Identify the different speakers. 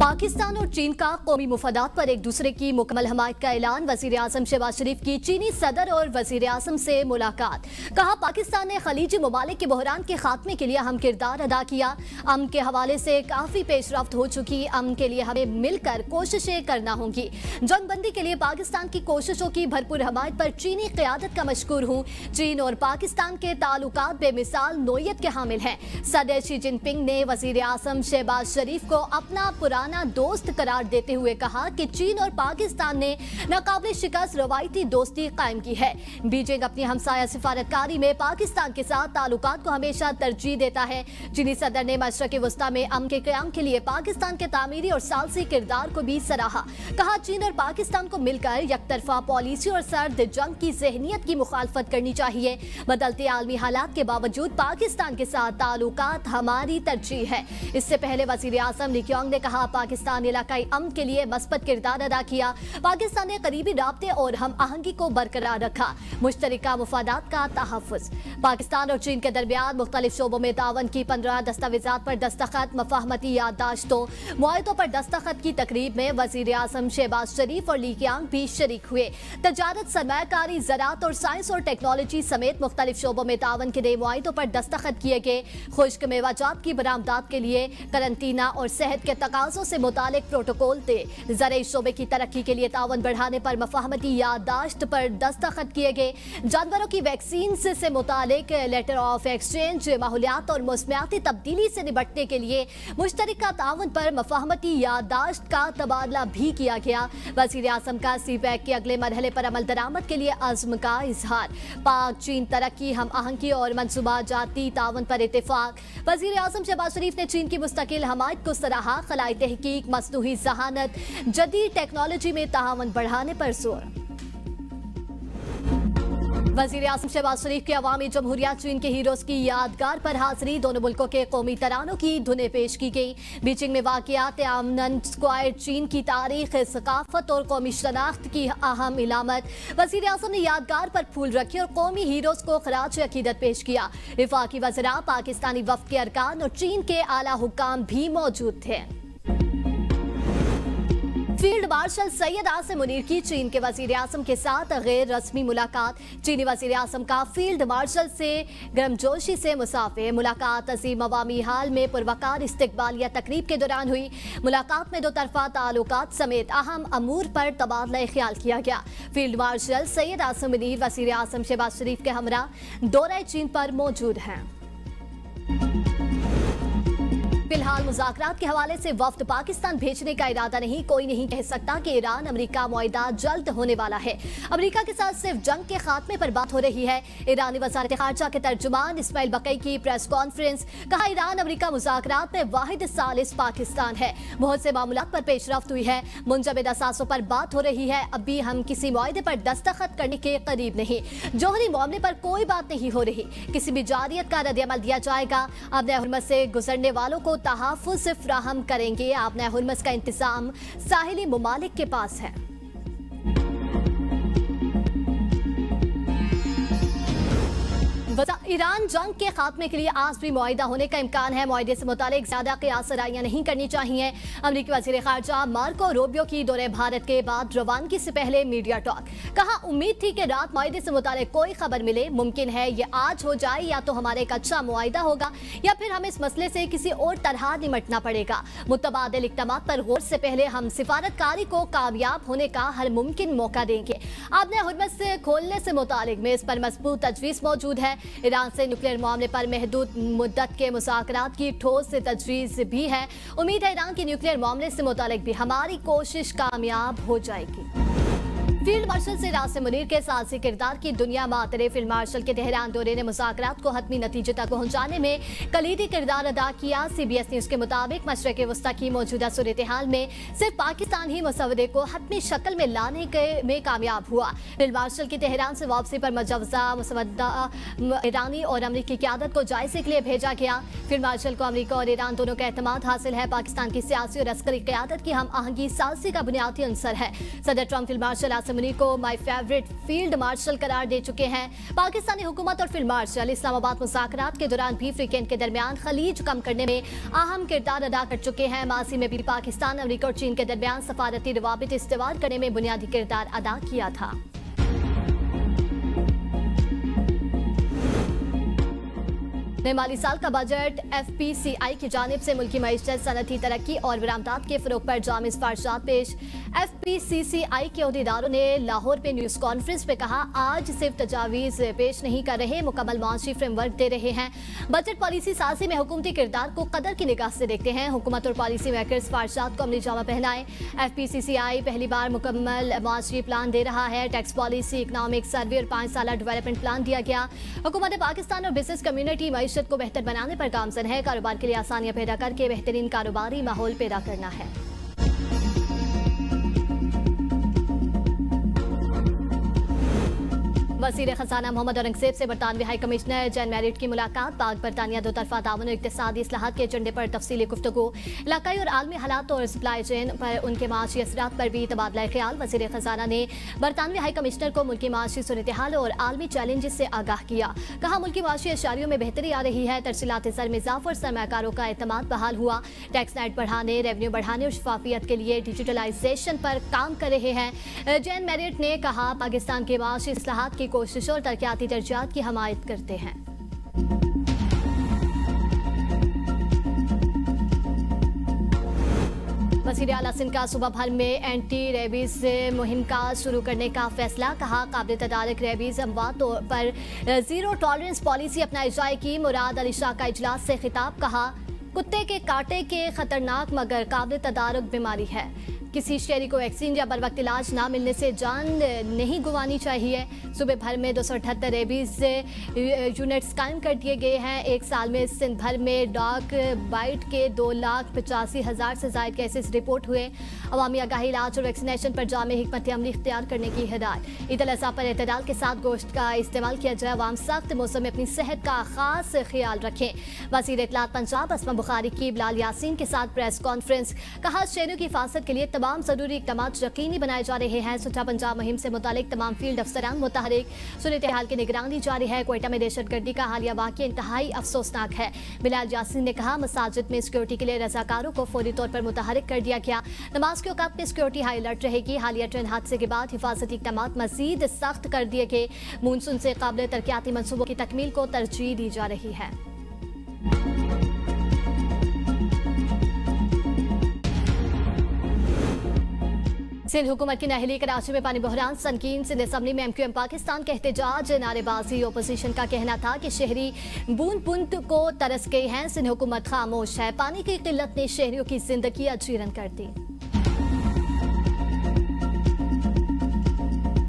Speaker 1: पाकिस्तान और चीन का कौमी मुफादात पर एक दूसरे की मुकम्मल हमायत का ऐलान। वजीर आजम शहबाज शरीफ की चीनी सदर और वजीर आजम से मुलाकात। कहा, पाकिस्तान ने खलीजी ममालिक के बहरान के खात्मे के लिए अहम किरदार अदा किया। अमन के हवाले से काफी पेशरफ्त हो चुकी। अमन के लिए हमें मिलकर कोशिशें करना होंगी। जंगबंदी के लिए पाकिस्तान की कोशिशों की भरपूर हमायत पर चीनी क़यादत का मशकूर हूँ। चीन और पाकिस्तान के ताल्लुकात बेमिसाल नोयत के हामिल हैं। सदर शी जिनपिंग ने वजीर आजम शहबाज शरीफ को अपना पुराना दोस्त करार देते हुए कहा कि चीन और पाकिस्तान ने नाकाबिल शिकस्त रवायती दोस्ती कायम की है। बीजिंग अपनी हमसाया सिफारतकारी में पाकिस्तान के साथ ताल्लुकात को हमेशा तरजीह देता है। चीनी सदर ने मशरक़ वस्ता में अमन के क़याम के लिए पाकिस्तान के तामीरी और सालसी किरदार को भी सराहा। कहा, चीन और पाकिस्तान को मिलकर यकतरफा पॉलिसी और सर्द जंग की ज़हनियत की मुखालफत करनी चाहिए। बदलते आलमी हालात के बावजूद पाकिस्तान के साथ ताल्लुकात हमारी तरजीह है। इससे पहले वज़ीर आज़म ली कीआंग ने कहा, पाकिस्तान इलाकाई अमन के लिए मस्बत किरदार अदा किया। पाकिस्तान ने करीबी राब्ते और हम आहंगी को बरकरार रखा। मुश्तरका मुफादात का तहफ़्फ़ुज़। पाकिस्तान और चीन के दरमियान मुख्तलिफ शोबों में तावन की 15 दस्तावेज़ात पर दस्तखत, मफाहमती याददाश्तों, मुआहदों पर दस्तखत की तकरीब में वज़ीर आज़म शहबाज शरीफ और ली कीआंग भी शरीक हुए। तजारत, सरमायाकारी, ज़राअत और साइंस और टेक्नोलॉजी समेत मुख्तलिफ शोबों में तावन के नए मुआहदों पर दस्तखत किए गए। खुश्क मेवाजात की बरामदात के लिए करंटीना और सेहत के तकाज़ों से मुतालिक प्रोटोकॉल थे। ज़राई शोबे की तरक्की के लिए तावन बढ़ाने पर मफाहमती याददाश्त पर दस्तखत किए गए। जानवरों की वैक्सीन से मुतालिक लेटर ऑफ एक्सचेंज, माहौलियात और मौसमियाती तब्दीली से निपटने के लिए मुश्तरका तावन पर मफाहमती याददाश्त का तबादला भी किया गया। वज़ीर आज़म का सीपैक के अगले मरहले पर अमल दरामद के लिए अज़्म का इजहार। पाक चीन तरक्की, हम आहंगी और मनसूबा जाती तावन पर इत्तेफाक। वज़ीर आज़म शहबाज शरीफ ने चीन की मुस्तकिल हमायत को सराहा। खलाई तहकीक, मसनूई ज़हानत, जदीद टेक्नोलॉजी में तावन बढ़ाने पर जोर। वज़ीर आज़म शहबाज शरीफ के अवामी जमहूरिया चीन के हीरोज़ की यादगार पर हाज़िरी। दोनों मुल्कों के कौमी तरानों की धुनें पेश की गई। बीजिंग में वाक़ियात आमनन स्क्वायर चीन की तारीख, सकाफत और कौमी शनाख्त की अहम इलामत। वज़ीर आज़म ने यादगार पर फूल रखे और कौमी हीरोज़ को खराज अकीदत पेश किया। वफाकी वज़रा, पाकिस्तानी वफ़द के अरकान और चीन के आला हुक्काम भी मौजूद थे। फील्ड मार्शल सैयद आसिम मुनीर की चीन के वज़ीर आज़म के साथ गैर रस्मी मुलाकात। चीनी वज़ीर आज़म का फील्ड मार्शल से गर्मजोशी से मुसाफे। मुलाकात अज़ीम अवामी हाल में पुरवकार इस्तकबालिया तकरीब के दौरान हुई। मुलाकात में दो तरफा ताल्लुकात समेत अहम अमूर पर तबादला ख्याल किया गया। फील्ड मार्शल सैयद आसिम मुनीर वज़ीर आज़म शहबाज शरीफ के हमरा दौरे चीन पर मौजूद हैं। फिलहाल मुज़ाकरात के हवाले से वफ्द पाकिस्तान भेजने का इरादा नहीं। कोई नहीं कह सकता कि ईरान अमेरिका मुआहिदा जल्द होने वाला है। अमेरिका के साथ सिर्फ जंग के खात्मे पर बात हो रही है। ईरानी वज़ारत ख़ारजा के तर्जुमान इस्माइल बक़ई की प्रेस कॉन्फ्रेंस। कहा, ईरान अमेरिका मुज़ाकरात में वाहिद सालिस पाकिस्तान है। बहुत से मामलात पर पेशरफ्त हुई है। मुंजमद असासों पर बात हो रही है। अभी हम किसी मुआहिदे पर दस्तखत करने के करीब नहीं। जौहरी मामले पर कोई बात नहीं हो रही। किसी भी जारियत का रद्द-ए-अमल दिया जाएगा। अब हुरमत से गुजरने वालों को तहफ़्फ़ुज़ फ्राहम करेंगे। आपने हुरमत का इंतजाम साहिली मुमालिक के पास है। ईरान जंग के खात्मे के लिए आज भी मुआहिदा होने का इम्कान है। मुआहिदे से मुतालिक ज्यादा क़ियास आराइयां नहीं करनी चाहिए। अमरीकी वज़ीर ख़ारजा मार्को रूबियो की दौरे भारत के बाद रवानगी से पहले मीडिया टॉक। कहा, उम्मीद थी कि रात मुआहिदे से मुतालिक कोई खबर मिले। मुमकिन है ये आज हो जाए, या तो हमारे एक अच्छा मुआहिदा होगा या फिर हमें इस मसले से किसी और तरह निमटना पड़ेगा। मुतबादिल इक़दामात पर गौर से पहले हम सिफारतकारी को कामयाब होने का हर मुमकिन मौका देंगे। आपने हुरमत से खोलने से मुतालिक में इस पर मजबूत तजवीज़ मौजूद है। ईरान से न्यूक्लियर मामले पर महदूद मुद्दत के मुज़ाकरात की ठोस तजवीज़ भी है। उम्मीद है ईरान के न्यूक्लियर मामले से मुतालिक भी हमारी कोशिश कामयाब हो जाएगी। फील्ड मार्शल से आसिम मुनीर के साहसी किरदार की दुनिया मातरे। फील्ड मार्शल के तेहरान दौरे ने मुज़ाकरात को हतमी नतीजे तक पहुँचाने में कलीदी किरदार अदा किया। CBS न्यूज़ के मुताबिक मशरक़ वस्ता की मौजूदा सूरत हाल में सिर्फ पाकिस्तान ही मसवदे को हतमी शक्ल में लाने में कामयाब हुआ। फील्ड मार्शल की तेहरान से वापसी पर मुजवज़ा मसवदा ईरानी और अमरीकी क़यादत को जायज़े के लिए भेजा गया। फील्ड मार्शल को अमरीका और ईरान दोनों का एतमाद हासिल है। पाकिस्तान की सियासी और अस्करी क़यादत की हम आहंगी सालसी का बुनियादी अंसर है। सदर Trump field marshal Qasim Munir को माय फेवरेट फील्ड मार्शल करार दे चुके हैं। पाकिस्तानी हुकूमत और फील्ड मार्शल इस्लामाबाद मुज़ाकरात के दौरान बीफ वीकेंड के दरमियान खलीज कम करने में अहम किरदार अदा कर चुके हैं। माजी में भी पाकिस्तान, अमेरिका और चीन के दरमियान सफारती रवाबित इस्तेवाल करने में बुनियादी किरदार अदा किया था। नए माली साल का बजट FPCI की जानिब से मुल्की मईशत, सनती तरक्की और बरामदात के फरोग पर जाम सिफारिशात पेश। FPCCI के अहदेदारों ने लाहौर में न्यूज़ कॉन्फ्रेंस में कहा, आज सिर्फ तजावीज़ पेश नहीं कर रहे, मुकम्मल माशी फ्रेमवर्क दे रहे हैं। बजट पॉलिसी साजी में हुकूमती किरदार को कदर की निगाह से देखते हैं। हुकूमत और पॉलिसी मेकर सिफारिशात को अमली जामा पहनाएं। FPCCI पहली बार मुकम्मल माशी प्लान दे रहा है। टैक्स पॉलिसी, इकनॉमिक सर्वे और 5 साला डेवलपमेंट प्लान दिया गया। हुकूमत पाकिस्तान और बिजनेस कम्युनिटी मईशत को बेहतर बनाने पर गामजन है। कारोबार के लिए आसानियां पैदा करके बेहतरीन कारोबारी माहौल पैदा करना है। वज़ीर खजाना मोहम्मद औरंगजेब से बरतानवी हाई कमिश्नर जैन मैरिट की मुलाकात। पाक बरतानिया दो तरफा ताउन और इक्तिसादी इस्लाहात के एजेंडे पर तफसीली गुफ्तगू। इलाकाई और आलमी हालात और सप्लाई चेन पर उनके माशी असरात पर भी तबादला ख्याल। वज़ीर खजाना ने बरतानवी हाई कमिश्नर को मुल्की माशी सूरत हाल और आलमी चैलेंजेस से आगाह किया। कहा, मुल्की माशी अशारियों में बेहतरी आ रही है। तरसीलात ज़र में इजाफा और सरमाकारों का एतमाद बहाल हुआ। टैक्स नेट बढ़ाने, रेवेन्यू बढ़ाने और शफाफियत के लिए डिजिटलाइजेशन पर काम कर रहे हैं। जैन मैरिट ने कहा, पाकिस्तान के माशी इस्लाहात की कोशिशों और तरक्याती दर्जात की हमायत करते हैं। वज़ीर आला सिंध का सूबा भर में एंटी रेबीज मुहिम का शुरू करने का फैसला। कहा, काबिल तदारक रेबीज अमवात पर जीरो टॉलरेंस पॉलिसी अपनाई जाएगी। मुराद अली शाह का इजलास से खिताब। कहा, कुत्ते के कांटे के खतरनाक मगर काबिल तदारक बीमारी है। किसी शहरी को वैक्सीन या बर वक्त इलाज ना मिलने से जान नहीं गुवानी चाहिए। सूबे भर में 278 रेबीज यूनिट्स कायम कर दिए गए हैं। एक साल में सिंध भर में डॉग बाइट के 2,85,000 से ज़ायद केसेस रिपोर्ट हुए। अवामी आगाही, इलाज और वैक्सीनेशन पर जामे हिकमत अमली इख्तियार करने की हिदायत। ईद अल अज़हा पर एतदाल के साथ गोश्त का इस्तेमाल किया जाए। अवाम सख्त मौसम में अपनी सेहत का खास ख्याल रखें। वज़ीर इत्तलात पंजाब असमा बुखारी की बिलाल यासीन के साथ प्रेस कॉन्फ्रेंस। कहा, शहरों की हिफाजत के लिए तमाम जरूरी इक़दाम यकीनी बनाए जा रहे हैं। सुलझा पंजाब मुहिम से मुतालिक तमाम फील्ड अफसरान मुतहरिक। सूरत हाल की निगरानी जारी है। क्वेटा में दहशतगर्दी का हालिया वाक़या इंतहाई अफसोसनाक है। बिलाल यासीन ने कहा, मसाजिद में सिक्योरिटी के लिए रजाकारों को फौरी तौर पर मुतहरिक कर दिया गया। नमाज के औकात में सिक्योरिटी हाई अलर्ट रहेगी। हालिया ट्रेन हादसे के बाद हिफाजती इक़दाम मजीद सख्त कर दिए गए। मानसून से काबिल तरक्याती मनसूबों की तकमील को तरजीह दी जा रही है। सिंध हुकूमत की नाअहली, कराची में पानी बहरान, संकीन। सिंध असम्बली में MQM पाकिस्तान का एहतजाज, नारेबाजी। ओपोजिशन का कहना था कि शहरी बूंद बूंद को तरस गए हैं। सिंध हुकूमत खामोश है। पानी की किल्लत ने शहरियों की जिंदगी अजीरन कर दी।